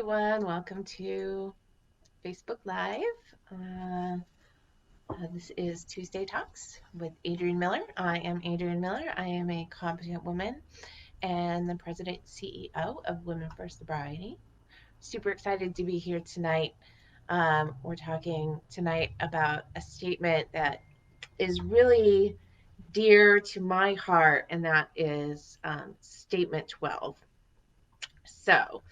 everyone. Welcome to Facebook Live. This is Tuesday Talks with Adrienne Miller. I am Adrienne Miller. I am a competent woman and the president and CEO of Women for Sobriety. Super excited to be here tonight. We're talking tonight about a statement that is really dear to my heart, and that is Statement 12. So,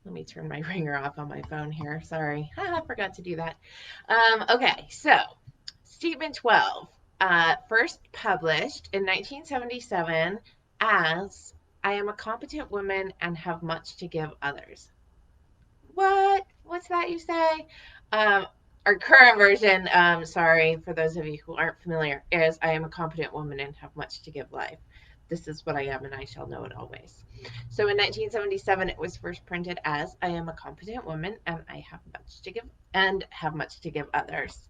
let me turn my ringer off on my phone here. Sorry, I forgot to do that. Okay, so Statement 12, first published in 1977 as I am a competent woman and have much to give others. What? What's that you say? Um, our current version, sorry for those of you who aren't familiar, is I am a competent woman and have much to give life. This is what I am, and I shall know it always. So in 1977, it was first printed as I am a competent woman and I have much to give others.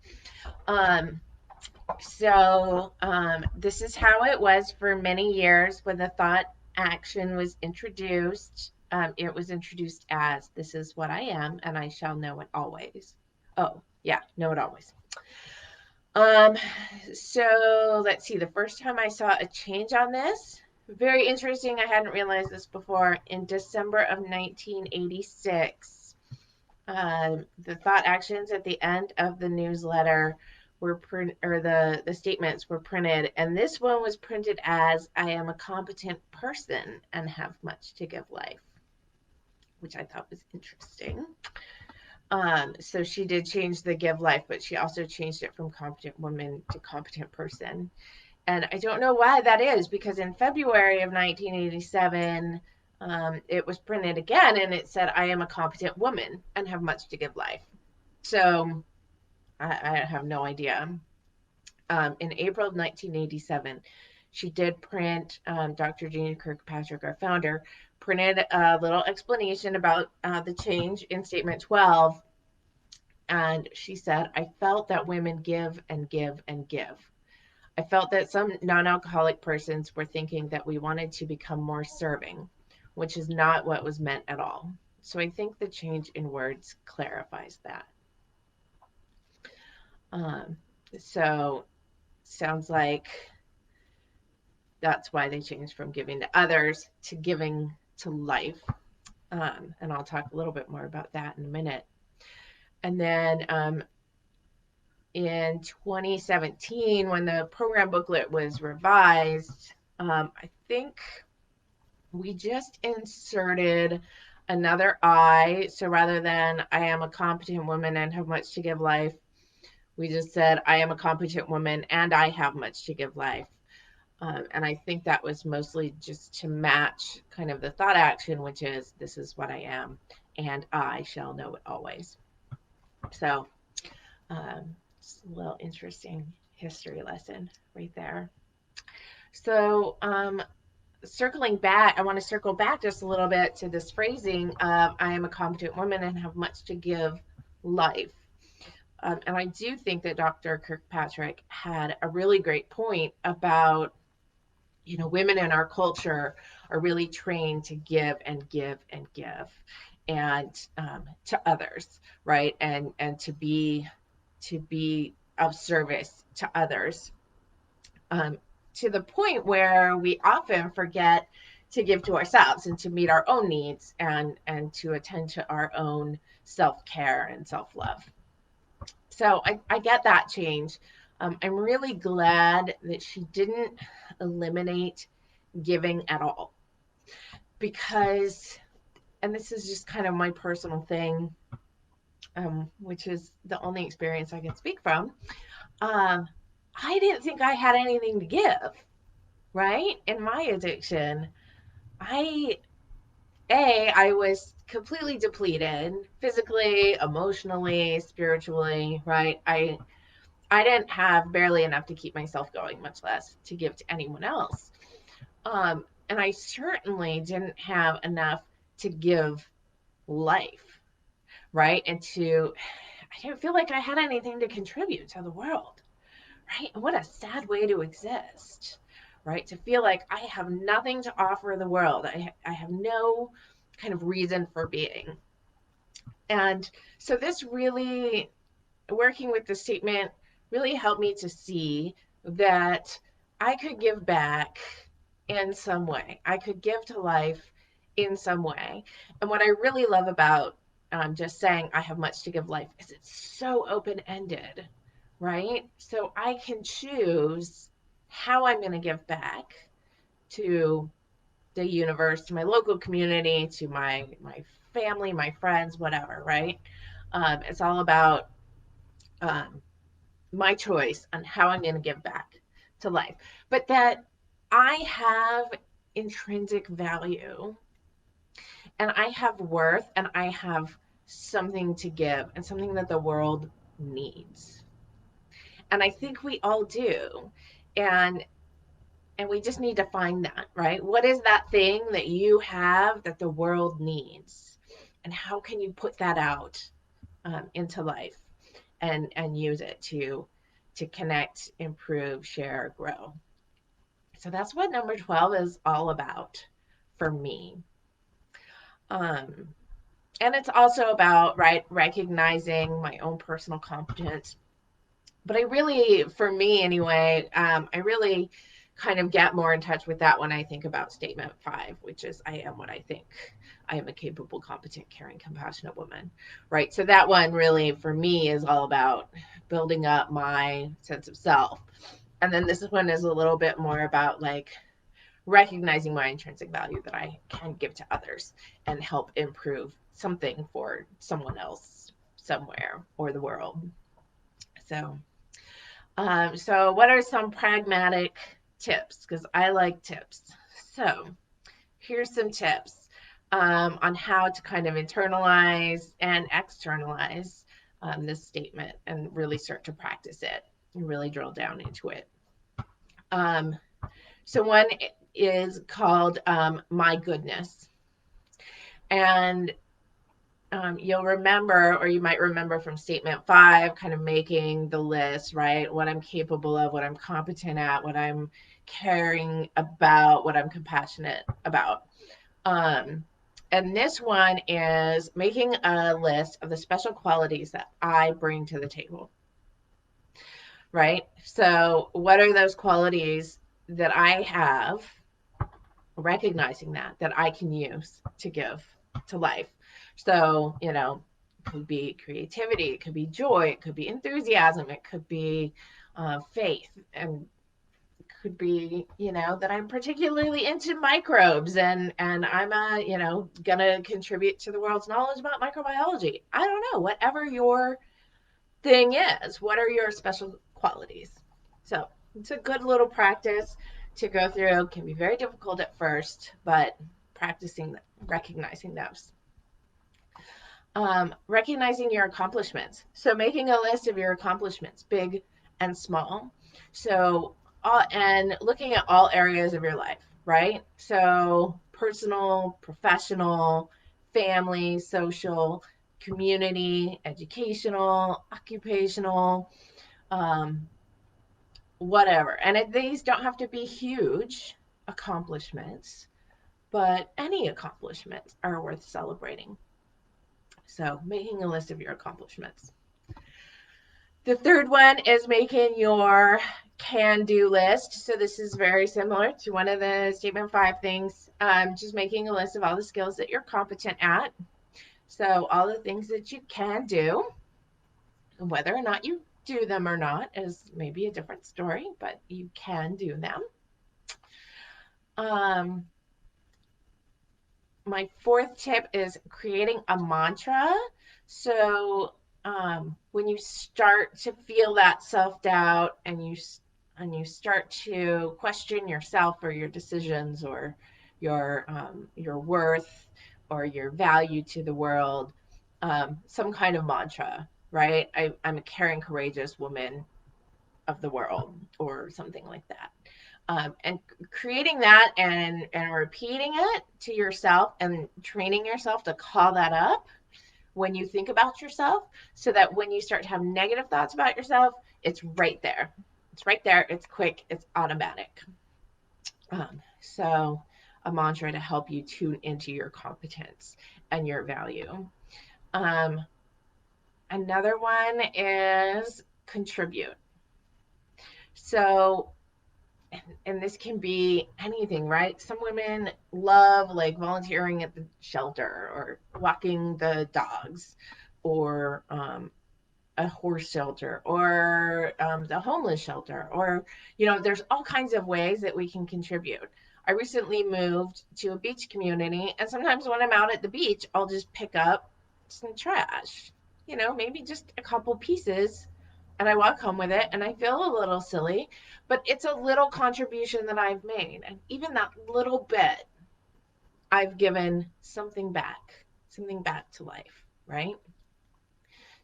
This is how it was for many years when the thought action was introduced. It was introduced as this is what I am and I shall know it always. Oh, yeah, know it always. So let's see. The first time I saw a change on this, very interesting. I hadn't realized this before. In December of 1986, the thought actions at the end of the newsletter were the statements were printed, and this one was printed as I am a competent person and have much to give life, which I thought was interesting. So she did change the give life, but she also changed it from competent woman to competent person. And I don't know why that is, because in February of 1987, it was printed again and it said, I am a competent woman and have much to give life. So I have no idea. In April of 1987, she did print, Dr. Jean Kirkpatrick, our founder, printed a little explanation about the change in Statement 12. And she said, I felt that women give and give and give. I felt that some non-alcoholic persons were thinking that we wanted to become more serving, which is not what was meant at all. So I think the change in words clarifies that. So sounds like that's why they changed from giving to others to giving to life. And I'll talk a little bit more about that in a minute. And then in 2017, when the program booklet was revised, I think we just inserted another I. So rather than I am a competent woman and have much to give life, we just said I am a competent woman and I have much to give life. And I think that was mostly just to match kind of the thought action, which is this is what I am and I shall know it always. So it's a little interesting history lesson right there. So circling back, I want to circle back just a little bit to this phrasing of I am a competent woman and have much to give life. And I do think that Dr. Kirkpatrick had a really great point about, you know, women in our culture are really trained to give and give and give and to others, right? And to be of service to others, to the point where we often forget to give to ourselves and to meet our own needs and to attend to our own self-care and self-love. So I get that change. I'm really glad that she didn't eliminate giving at all, because, and this is just kind of my personal thing, which is the only experience I can speak from. I didn't think I had anything to give, right? In my addiction, I was completely depleted physically, emotionally, spiritually, right? I didn't have barely enough to keep myself going, much less to give to anyone else. And I certainly didn't have enough to give life, right? And I didn't feel like I had anything to contribute to the world, right? And what a sad way to exist, right? To feel like I have nothing to offer the world. I have no kind of reason for being. And so this really, working with the statement, really helped me to see that I could give back in some way. I could give to life in some way. And what I really love about just saying I have much to give life is it's so open ended, right? So I can choose how I'm going to give back to the universe, to my local community, to my family, my friends, whatever, right? It's all about um, my choice on how I'm going to give back to life, but that I have intrinsic value and I have worth and I have something to give and something that the world needs. And I think we all do. And we just need to find that, right? What is that thing that you have that the world needs? And how can you put that out into life and use it to connect, improve, share, grow? So that's what number 12 is all about for me. Um, and it's also about, right, recognizing my own personal competence. But I really, for me anyway, I really kind of get more in touch with that when I think about statement 5, which is I am what I think. I am a capable, competent, caring, compassionate woman, right? So that one really for me is all about building up my sense of self. And then this one is a little bit more about like recognizing my intrinsic value that I can give to others and help improve something for someone else somewhere or the world. So so what are some pragmatic tips? Because I like tips. So here's some tips on how to kind of internalize and externalize this statement and really start to practice it and really drill down into it. Um, so one is called My Goodness. And you'll remember, or you might remember from statement 5, kind of making the list, right? What I'm capable of, what I'm competent at, what I'm caring about, what I'm compassionate about. And this one is making a list of the special qualities that I bring to the table, right? So, what are those qualities that I have, recognizing that I can use to give to life? So, it could be creativity, it could be joy, it could be enthusiasm, it could be faith, and could be, that I'm particularly into microbes and I'm gonna contribute to the world's knowledge about microbiology. I don't know, whatever your thing is, what are your special qualities? So it's a good little practice to go through. It can be very difficult at first, but practicing, recognizing those. Recognizing your accomplishments. So making a list of your accomplishments, big and small. So, and looking at all areas of your life, right? So personal, professional, family, social, community, educational, occupational, um, whatever. And these don't have to be huge accomplishments, but any accomplishments are worth celebrating. So making a list of your accomplishments. The third one is making your can-do list. So this is very similar to one of the statement 5 things. Just making a list of all the skills that you're competent at. So all the things that you can do, whether or not you do them or not is maybe a different story, but you can do them. My fourth tip is creating a mantra. So when you start to feel that self-doubt and you start to question yourself or your decisions or your worth or your value to the world, some kind of mantra, right? I'm a caring, courageous woman of the world or something like that. And creating that and repeating it to yourself and training yourself to call that up when you think about yourself, so that when you start to have negative thoughts about yourself, it's right there. It's right there. It's quick. It's automatic. So a mantra to help you tune into your competence and your value. Another one is contribute. So, and this can be anything, right? Some women love like volunteering at the shelter or walking the dogs or a horse shelter or the homeless shelter, or, there's all kinds of ways that we can contribute. I recently moved to a beach community, and sometimes when I'm out at the beach, I'll just pick up some trash, maybe just a couple pieces, and I walk home with it, and I feel a little silly, but it's a little contribution that I've made. And even that little bit, I've given something back to life, right?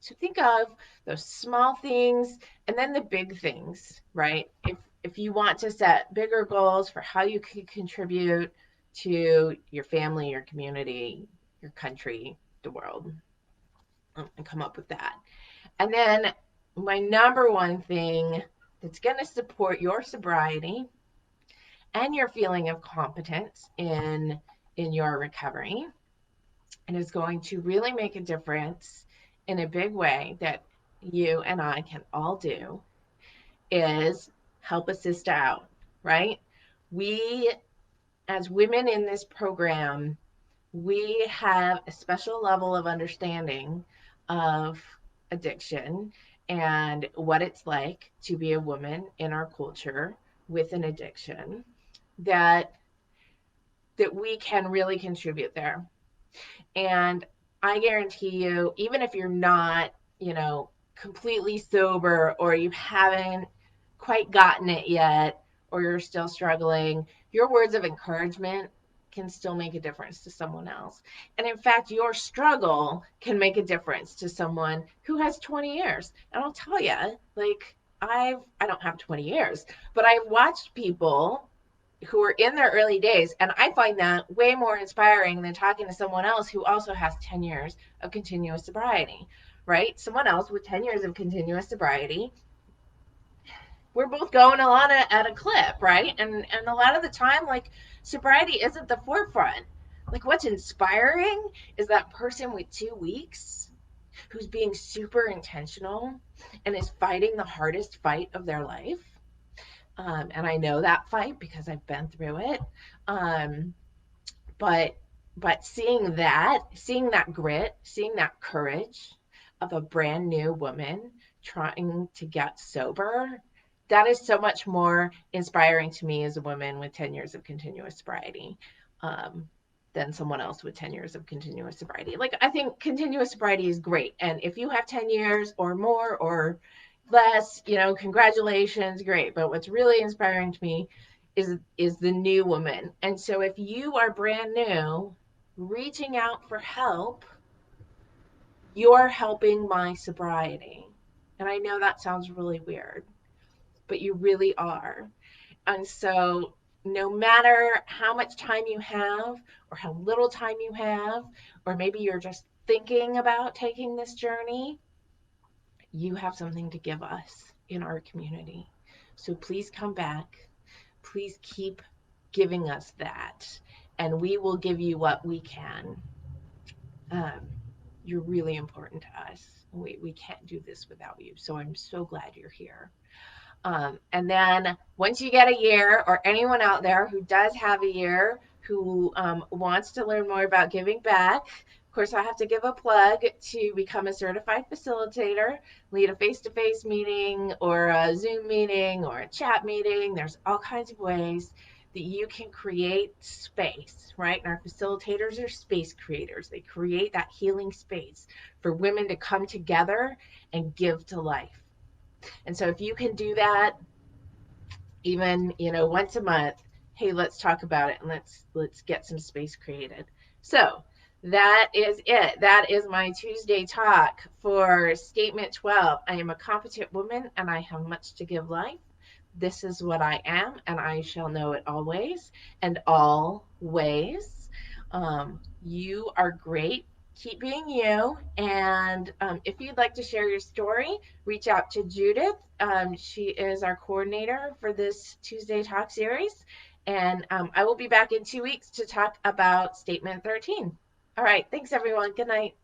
So think of those small things and then the big things, right? If you want to set bigger goals for how you can contribute to your family, your community, your country, the world, and come up with that. And then my number one thing that's going to support your sobriety and your feeling of competence in your recovery, and is going to really make a difference in a big way that you and I can all do, is help a sister out, right? We, as women in this program, we have a special level of understanding of addiction and what it's like to be a woman in our culture with an addiction, that we can really contribute there. And I guarantee you, even if you're not, completely sober, or you haven't quite gotten it yet, or you're still struggling, your words of encouragement can still make a difference to someone else. And in fact, your struggle can make a difference to someone who has 20 years. And I'll tell you, like, I don't have 20 years, but I've watched people who are in their early days, and I find that way more inspiring than talking to someone else who also has 10 years of continuous sobriety, right? Someone else with 10 years of continuous sobriety, we're both going along at a clip, right? And a lot of the time, like, sobriety isn't the forefront. Like, what's inspiring is that person with 2 weeks who's being super intentional and is fighting the hardest fight of their life. And I know that fight because I've been through it. Um, but seeing that grit, seeing that courage of a brand new woman trying to get sober, that is so much more inspiring to me as a woman with 10 years of continuous sobriety, than someone else with 10 years of continuous sobriety. Like, I think continuous sobriety is great. And if you have 10 years or more or less, congratulations, great. But what's really inspiring to me is the new woman. And so if you are brand new, reaching out for help, you're helping my sobriety. And I know that sounds really weird, but you really are. And so no matter how much time you have or how little time you have, or maybe you're just thinking about taking this journey, you have something to give us in our community. So please come back. Please keep giving us that, and we will give you what we can. You're really important to us. We can't do this without you. So I'm so glad you're here. And then once you get a year, or anyone out there who does have a year who wants to learn more about giving back, of course, I have to give a plug to become a certified facilitator, lead a face-to-face meeting or a Zoom meeting or a chat meeting. There's all kinds of ways that you can create space, right? And our facilitators are space creators. They create that healing space for women to come together and give to life. And so if you can do that, even, once a month, hey, let's talk about it, and let's get some space created. So that is it. That is my Tuesday talk for Statement 12. I am a competent woman and I have much to give life. This is what I am, and I shall know it always and all ways. You are great. Keep being you. And if you'd like to share your story, reach out to Judith. She is our coordinator for this Tuesday Talk series. And I will be back in 2 weeks to talk about Statement 13. All right. Thanks, everyone. Good night.